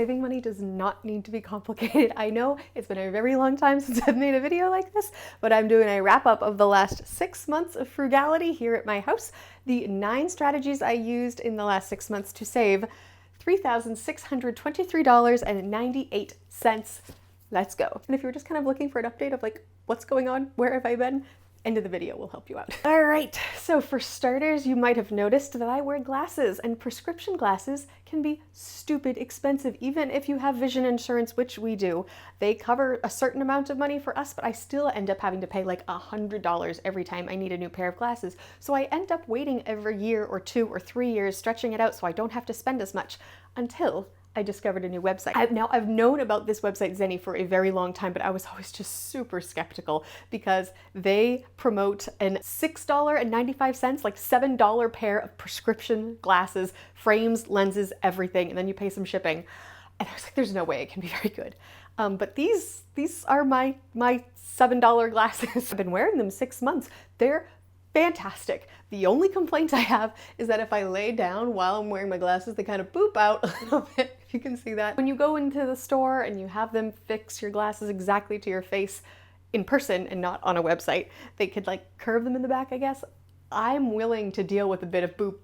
Saving money does not need to be complicated. I know it's been a very long time since I've made a video like this, but I'm doing a wrap up of the last 6 months of frugality here at my house. The 9 strategies I used in the last 6 months to save $3,623.98. Let's go. And if you're just kind of looking for an update of like, what's going on? Where have I been? End of the video will help you out. All right, so for starters, you might have noticed that I wear glasses, and prescription glasses can be stupid expensive, even if you have vision insurance, which we do. They cover a certain amount of money for us, but I still end up having to pay like $100 every time I need a new pair of glasses. So I end up waiting every year or 2 or 3 years, stretching it out so I don't have to spend as much until I discovered a new website. I've known about this website Zenni for a very long time, but I was always just super skeptical because they promote an $6.95, like $7 pair of prescription glasses, frames, lenses, everything, and then you pay some shipping. And I was like, there's no way it can be very good. But these are my $7 glasses. I've been wearing them 6 months. They're fantastic. The only complaint I have is that if I lay down while I'm wearing my glasses, they kind of boop out a little bit, if you can see that. When you go into the store and you have them fix your glasses exactly to your face in person and not on a website, they could like curve them in the back, I guess. I'm willing to deal with a bit of boop.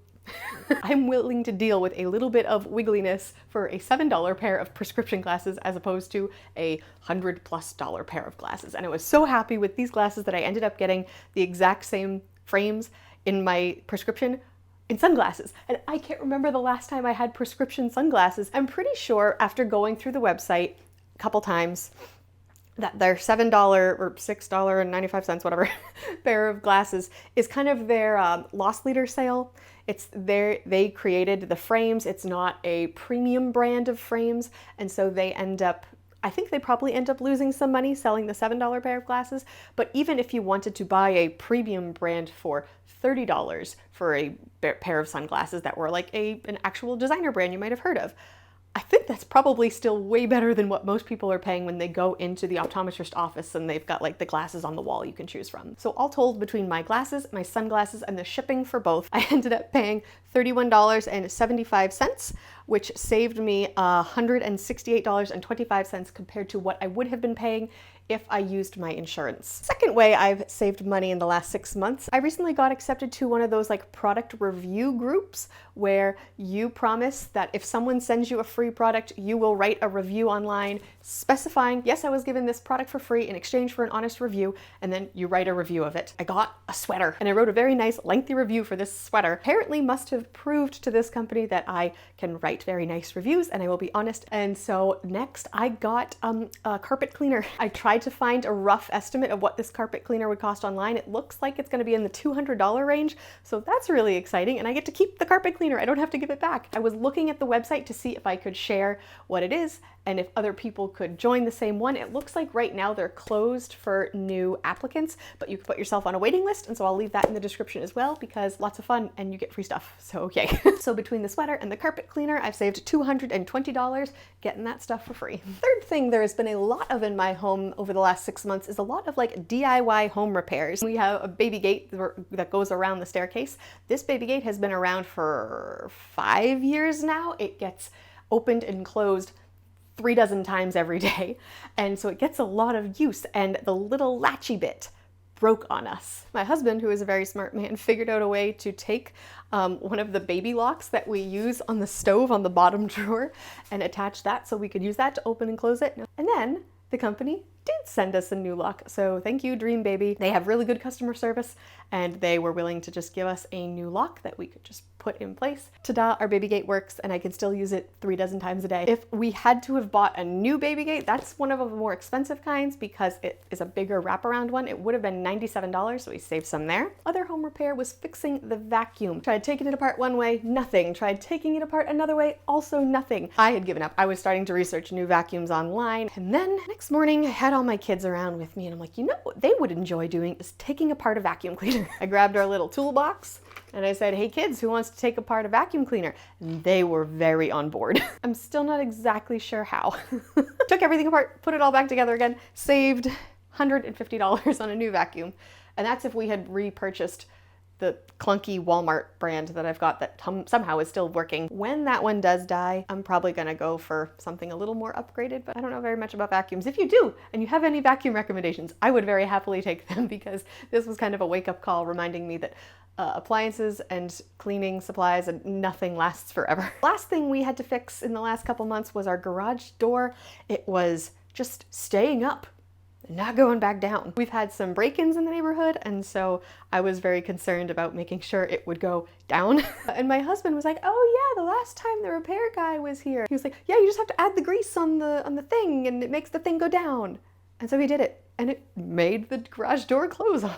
I'm willing to deal with a little bit of wiggliness for a $7 pair of prescription glasses as opposed to a $100+ pair of glasses. And I was so happy with these glasses that I ended up getting the exact same frames in my prescription in sunglasses. And I can't remember the last time I had prescription sunglasses. I'm pretty sure after going through the website a couple times that their $7 or $6.95, whatever, pair of glasses is kind of their loss leader sale. They created the frames. It's not a premium brand of frames. And so I think they probably end up losing some money selling the $7 pair of glasses, but even if you wanted to buy a premium brand for $30 for a pair of sunglasses that were like an actual designer brand you might have heard of, I think that's probably still way better than what most people are paying when they go into the optometrist office and they've got like the glasses on the wall you can choose from. So all told, between my glasses, my sunglasses, and the shipping for both, I ended up paying $31.75, which saved me $168.25 compared to what I would have been paying if I used my insurance. Second way I've saved money in the last 6 months, I recently got accepted to one of those like product review groups where you promise that if someone sends you a free product, you will write a review online specifying, yes, I was given this product for free in exchange for an honest review, and then you write a review of it. I got a sweater and I wrote a very nice lengthy review for this sweater. Apparently must have proved to this company that I can write very nice reviews and I will be honest. And so next I got a carpet cleaner. I tried to find a rough estimate of what this carpet cleaner would cost online. It looks like it's going to be in the $200 range, so that's really exciting, and I get to keep the carpet cleaner. I don't have to give it back. I was looking at the website to see if I could share what it is and if other people could join the same one. It looks like right now they're closed for new applicants, but you can put yourself on a waiting list, and so I'll leave that in the description as well because lots of fun and you get free stuff, so okay. So between the sweater and the carpet cleaner, I've saved $220 getting that stuff for free. Third thing there has been a lot of in my home over the last 6 months is a lot of like DIY home repairs. We have a baby gate that goes around the staircase. This baby gate has been around for 5 years now. It gets opened and closed 3 dozen times every day, and so it gets a lot of use, and the little latchy bit broke on us. My husband, who is a very smart man, figured out a way to take one of the baby locks that we use on the stove on the bottom drawer and attach that so we could use that to open and close it. And then the company did send us a new lock. So thank you, Dream Baby. They have really good customer service and they were willing to just give us a new lock that we could just put in place. Ta-da, our baby gate works and I can still use it 3 dozen times a day. If we had to have bought a new baby gate, that's one of the more expensive kinds because it is a bigger wraparound one. It would have been $97, so we saved some there. Other home repair was fixing the vacuum. Tried taking it apart one way, nothing. Tried taking it apart another way, also nothing. I had given up. I was starting to research new vacuums online, and then next morning I had all my kids around with me and I'm like, you know what they would enjoy doing is taking apart a vacuum cleaner. I grabbed our little toolbox and I said, hey kids, who wants to take apart a vacuum cleaner? And they were very on board. I'm still not exactly sure how. Took everything apart, put it all back together again, saved $150 on a new vacuum. And that's if we had repurchased the clunky Walmart brand that I've got that somehow is still working. When that one does die, I'm probably gonna go for something a little more upgraded, but I don't know very much about vacuums. If you do, and you have any vacuum recommendations, I would very happily take them, because this was kind of a wake-up call reminding me that appliances and cleaning supplies and nothing lasts forever. Last thing we had to fix in the last couple months was our garage door. It was just staying up, not going back down. We've had some break-ins in the neighborhood, and so I was very concerned about making sure it would go down. And my husband was like, oh yeah, the last time the repair guy was here, he was like, yeah, you just have to add the grease on the thing and it makes the thing go down. And so he did it, and it made the garage door close on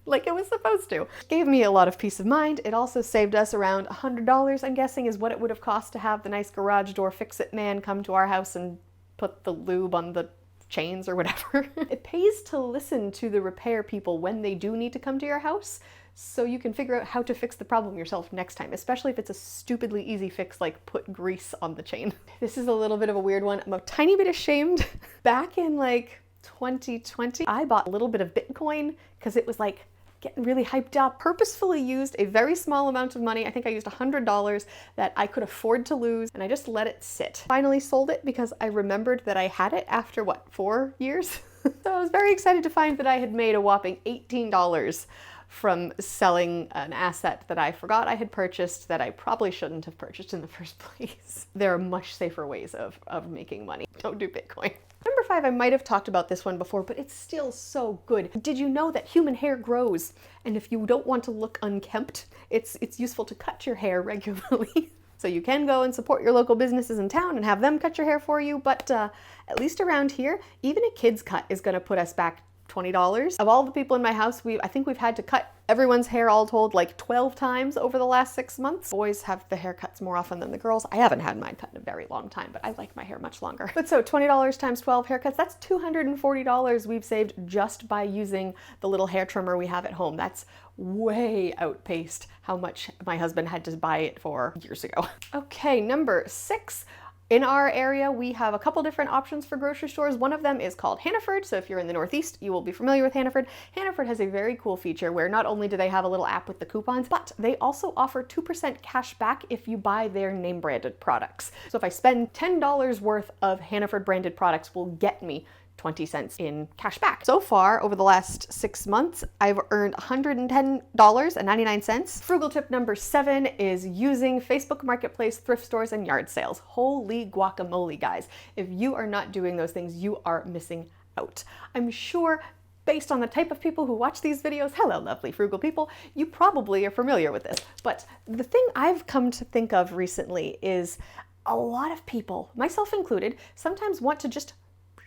like it was supposed to. Gave me a lot of peace of mind. It also saved us around $100, I'm guessing, is what it would have cost to have the nice garage door fix-it man come to our house and put the lube on the chains or whatever. It pays to listen to the repair people when they do need to come to your house, so you can figure out how to fix the problem yourself next time, especially if it's a stupidly easy fix like put grease on the chain. This is a little bit of a weird one. I'm a tiny bit ashamed. Back in like 2020, I bought a little bit of Bitcoin because it was like getting really hyped up. Purposefully used a very small amount of money. I think I used $100 that I could afford to lose, and I just let it sit. Finally sold it because I remembered that I had it after what, 4 years? So I was very excited to find that I had made a whopping $18 from selling an asset that I forgot I had purchased that I probably shouldn't have purchased in the first place. There are much safer ways of making money. Don't do Bitcoin. Number 5, I might have talked about this one before, but it's still so good. Did you know that human hair grows? And if you don't want to look unkempt, it's useful to cut your hair regularly. So you can go and support your local businesses in town and have them cut your hair for you, but at least around here, even a kid's cut is gonna put us back $20. Of all the people in my house, I think we've had to cut everyone's hair all told like 12 times over the last 6 months. Boys have the haircuts more often than the girls. I haven't had mine cut in a very long time, but I like my hair much longer. But so $20 times 12 haircuts, that's $240 we've saved just by using the little hair trimmer we have at home. That's way outpaced how much my husband had to buy it for years ago. Okay, number 6. In our area, we have a couple different options for grocery stores. One of them is called Hannaford. So if you're in the Northeast, you will be familiar with Hannaford. Hannaford has a very cool feature where not only do they have a little app with the coupons, but they also offer 2% cash back if you buy their name branded products. So if I spend $10 worth of Hannaford branded products, will get me 20 cents in cash back. So far, over the last 6 months, I've earned $110.99. Frugal tip number 7 is using Facebook Marketplace, thrift stores, and yard sales. Holy guacamole, guys. If you are not doing those things, you are missing out. I'm sure, based on the type of people who watch these videos, hello lovely frugal people, you probably are familiar with this. But the thing I've come to think of recently is a lot of people, myself included, sometimes want to just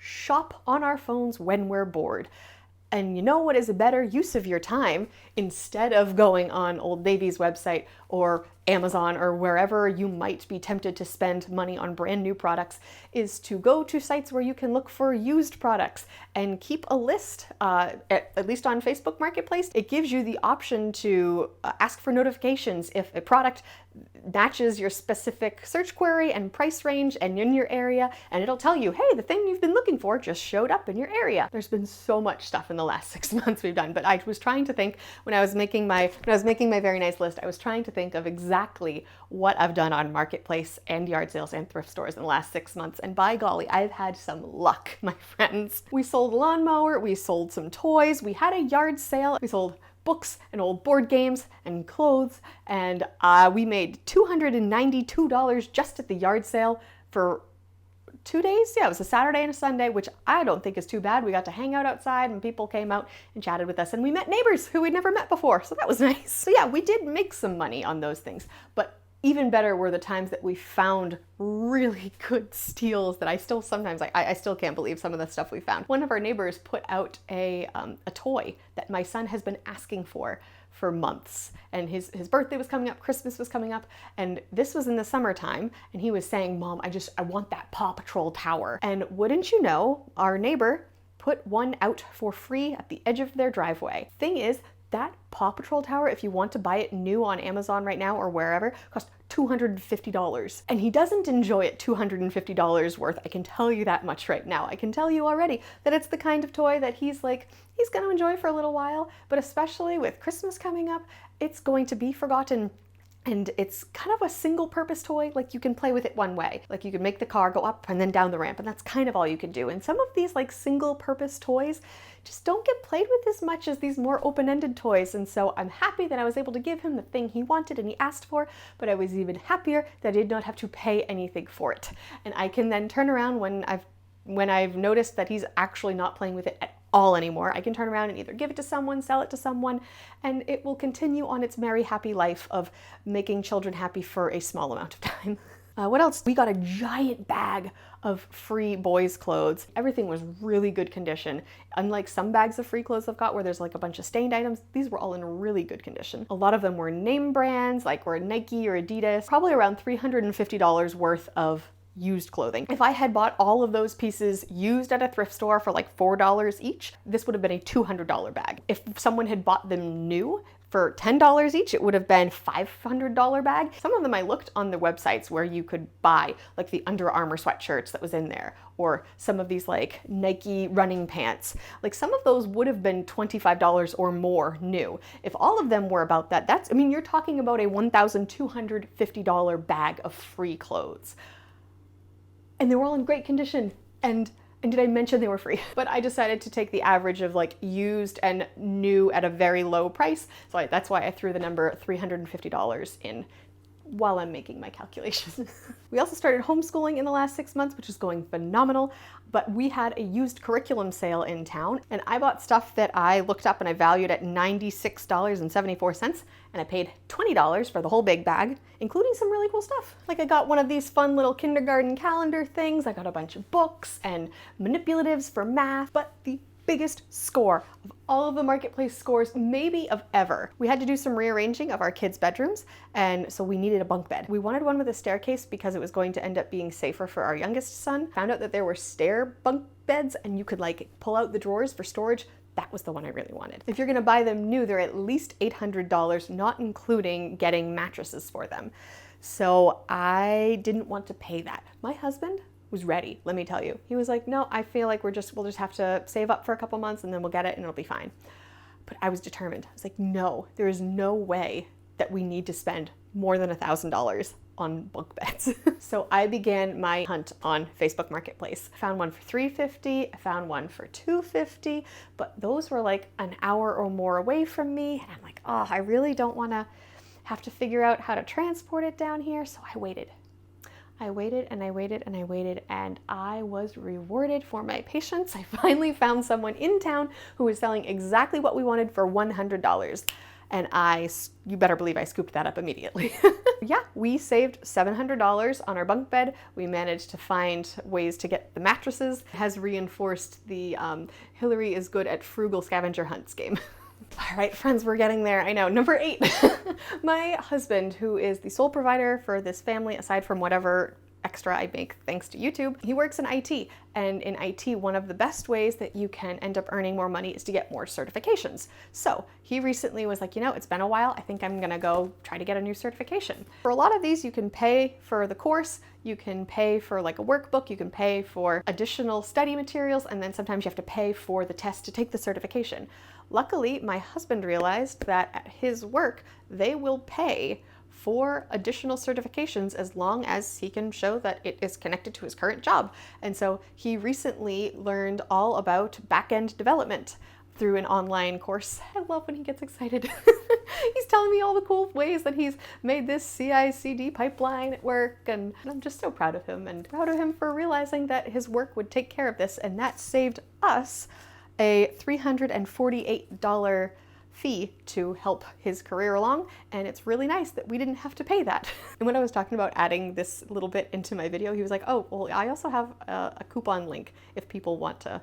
shop on our phones when we're bored. And you know what is a better use of your time, instead of going on Old Navy's website or Amazon or wherever you might be tempted to spend money on brand new products, is to go to sites where you can look for used products and keep a list, at least on Facebook Marketplace. It gives you the option to ask for notifications if a product matches your specific search query and price range and in your area, and it'll tell you, hey, the thing you've been looking for just showed up in your area. There's been so much stuff in the last 6 months we've done, but I was trying to think when I was making my very nice list, I was trying to think of exactly what I've done on Marketplace and yard sales and thrift stores in the last 6 months, and by golly, I've had some luck, my friends. We sold a lawnmower, we sold some toys, we had a yard sale, we sold books and old board games and clothes, and we made $292 just at the yard sale for 2 days. Yeah, it was a Saturday and a Sunday, which I don't think is too bad. We got to hang out outside and people came out and chatted with us, and we met neighbors who we'd never met before, so that was nice. So yeah, we did make some money on those things, but even better were the times that we found really good steals that I still sometimes, I still can't believe some of the stuff we found. One of our neighbors put out a toy that my son has been asking for months, and his birthday was coming up, Christmas was coming up, and this was in the summertime, and he was saying, Mom, I want that Paw Patrol tower. And wouldn't you know, our neighbor put one out for free at the edge of their driveway. Thing is, That Paw Patrol tower, if you want to buy it new on Amazon right now or wherever, costs $250. And he doesn't enjoy it $250 worth. I can tell you that much right now. I can tell you already that it's the kind of toy that he's gonna enjoy for a little while, but especially with Christmas coming up, it's going to be forgotten. And it's kind of a single purpose toy. Like, you can play with it one way. Like, you can make the car go up and then down the ramp, and that's kind of all you can do. And some of these like single purpose toys just don't get played with as much as these more open-ended toys. And so I'm happy that I was able to give him the thing he wanted and he asked for, but I was even happier that I did not have to pay anything for it. And I can then turn around when I've noticed that he's actually not playing with it at all anymore. I can turn around and either give it to someone, sell it to someone, and it will continue on its merry, happy life of making children happy for a small amount of time. What else? We got a giant bag of free boys' clothes. Everything was really good condition. Unlike some bags of free clothes I've got where there's like a bunch of stained items, these were all in really good condition. A lot of them were name brands, like were Nike or Adidas, probably around $350 worth of used clothing. If I had bought all of those pieces used at a thrift store for like $4 each, this would have been a $200 bag. If someone had bought them new for $10 each, it would have been $500 bag. Some of them I looked on the websites where you could buy, like the Under Armour sweatshirts that was in there, or some of these like Nike running pants. Like, some of those would have been $25 or more new. If all of them were about that, I mean, you're talking about a $1,250 bag of free clothes. And they were all in great condition. And did I mention they were free? But I decided to take the average of like used and new at a very low price. So that's why I threw the number $350 in while I'm making my calculations. We also started homeschooling in the last 6 months, which is going phenomenal, but we had a used curriculum sale in town, and I bought stuff that I looked up and I valued at $96.74, and I paid $20 for the whole big bag, including some really cool stuff. Like, I got one of these fun little kindergarten calendar things, I got a bunch of books and manipulatives for math, but the biggest score of all of the marketplace scores maybe of ever. We had to do some rearranging of our kids' bedrooms, and so we needed a bunk bed. We wanted one with a staircase because it was going to end up being safer for our youngest son. Found out that there were stair bunk beds and you could like pull out the drawers for storage. That was the one I really wanted. If you're gonna buy them new, they're at least $800, not including getting mattresses for them. So I didn't want to pay that. My husband was ready, let me tell you. He was like, no, I feel like we'll just have to save up for a couple months and then we'll get it and it'll be fine. But I was determined. I was like, no, there is no way that we need to spend more than $1,000 on bunk beds. So I began my hunt on Facebook Marketplace. I found one for $350, I found one for $250, but those were like an hour or more away from me. And I'm like, oh, I really don't wanna have to figure out how to transport it down here. So I waited. I waited and I waited and I waited, and I was rewarded for my patience. I finally found someone in town who was selling exactly what we wanted for $100. And you better believe I scooped that up immediately. Yeah, we saved $700 on our bunk bed. We managed to find ways to get the mattresses. It has reinforced the Hillary is good at frugal scavenger hunts game. All right, friends, we're getting there. I know. Number 8. My husband, who is the sole provider for this family, aside from whatever extra I make thanks to YouTube, he works in IT. And in IT, one of the best ways that you can end up earning more money is to get more certifications. So he recently was like, you know, it's been a while. I think I'm gonna go try to get a new certification. For a lot of these, you can pay for the course, you can pay for like a workbook, you can pay for additional study materials, and then sometimes you have to pay for the test to take the certification. Luckily, my husband realized that at his work, they will pay for additional certifications as long as he can show that it is connected to his current job. And so he recently learned all about back-end development through an online course. I love when he gets excited. He's telling me all the cool ways that he's made this CI/CD pipeline work, and I'm just so proud of him, and proud of him for realizing that his work would take care of this, and that saved us a $348 fee to help his career along, and it's really nice that we didn't have to pay that. And when I was talking about adding this little bit into my video, he was like, oh, well, I also have a coupon link if people want to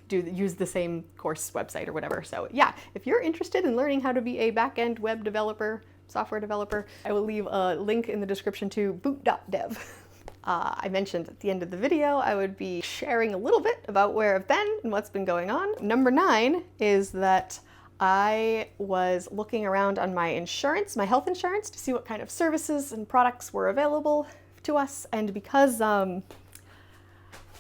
use the same course website or whatever. So yeah, if you're interested in learning how to be a back-end web developer, software developer, I will leave a link in the description to boot.dev. I mentioned at the end of the video I would be sharing a little bit about where I've been and what's been going on. Number 9 is that I was looking around on my insurance, my health insurance, to see what kind of services and products were available to us. And because I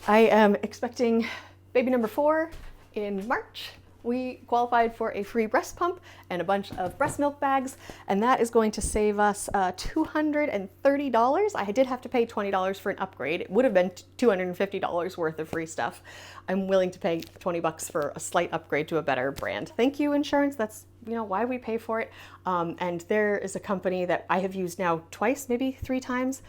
am expecting baby number 4 in March, we qualified for a free breast pump and a bunch of breast milk bags, and that is going to save us $230. I did have to pay $20 for an upgrade. It would have been $250 worth of free stuff. I'm willing to pay $20 for a slight upgrade to a better brand. Thank you, insurance. That's, you know, why we pay for it. And there is a company that I have used now twice, maybe 3 times,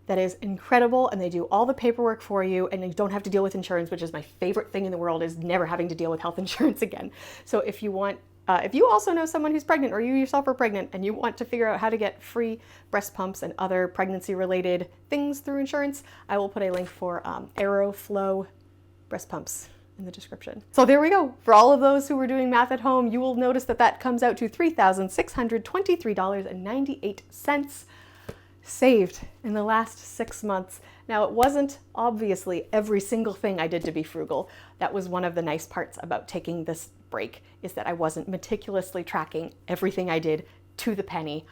that is incredible, and they do all the paperwork for you, and you don't have to deal with insurance, which is my favorite thing in the world, is never having to deal with health insurance again. So if you want, if you also know someone who's pregnant, or you yourself are pregnant, and you want to figure out how to get free breast pumps and other pregnancy-related things through insurance, I will put a link for Aeroflow breast pumps in the description. So there we go. For all of those who were doing math at home, you will notice that that comes out to $3,623.98. saved in the last 6 months. Now, it wasn't obviously every single thing I did to be frugal. That was one of the nice parts about taking this break, is that I wasn't meticulously tracking everything I did to the penny.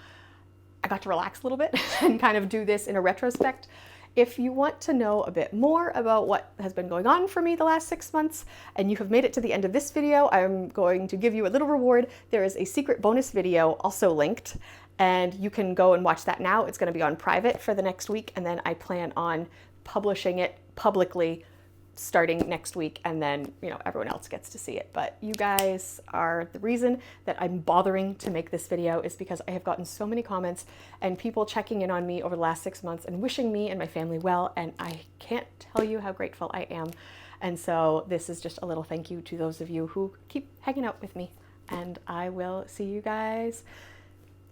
I got to relax a little bit and kind of do this in a retrospect. If you want to know a bit more about what has been going on for me the last 6 months, and you have made it to the end of this video, I'm going to give you a little reward. There is a secret bonus video also linked, and you can go and watch that now. It's going to be on private for the next week, and then I plan on publishing it publicly starting next week, and then, you know, everyone else gets to see it. But you guys are the reason that I'm bothering to make this video, is because I have gotten so many comments and people checking in on me over the last 6 months and wishing me and my family well, and I can't tell you how grateful I am. And so this is just a little thank you to those of you who keep hanging out with me, and I will see you guys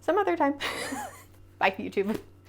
some other time. Bye, YouTube.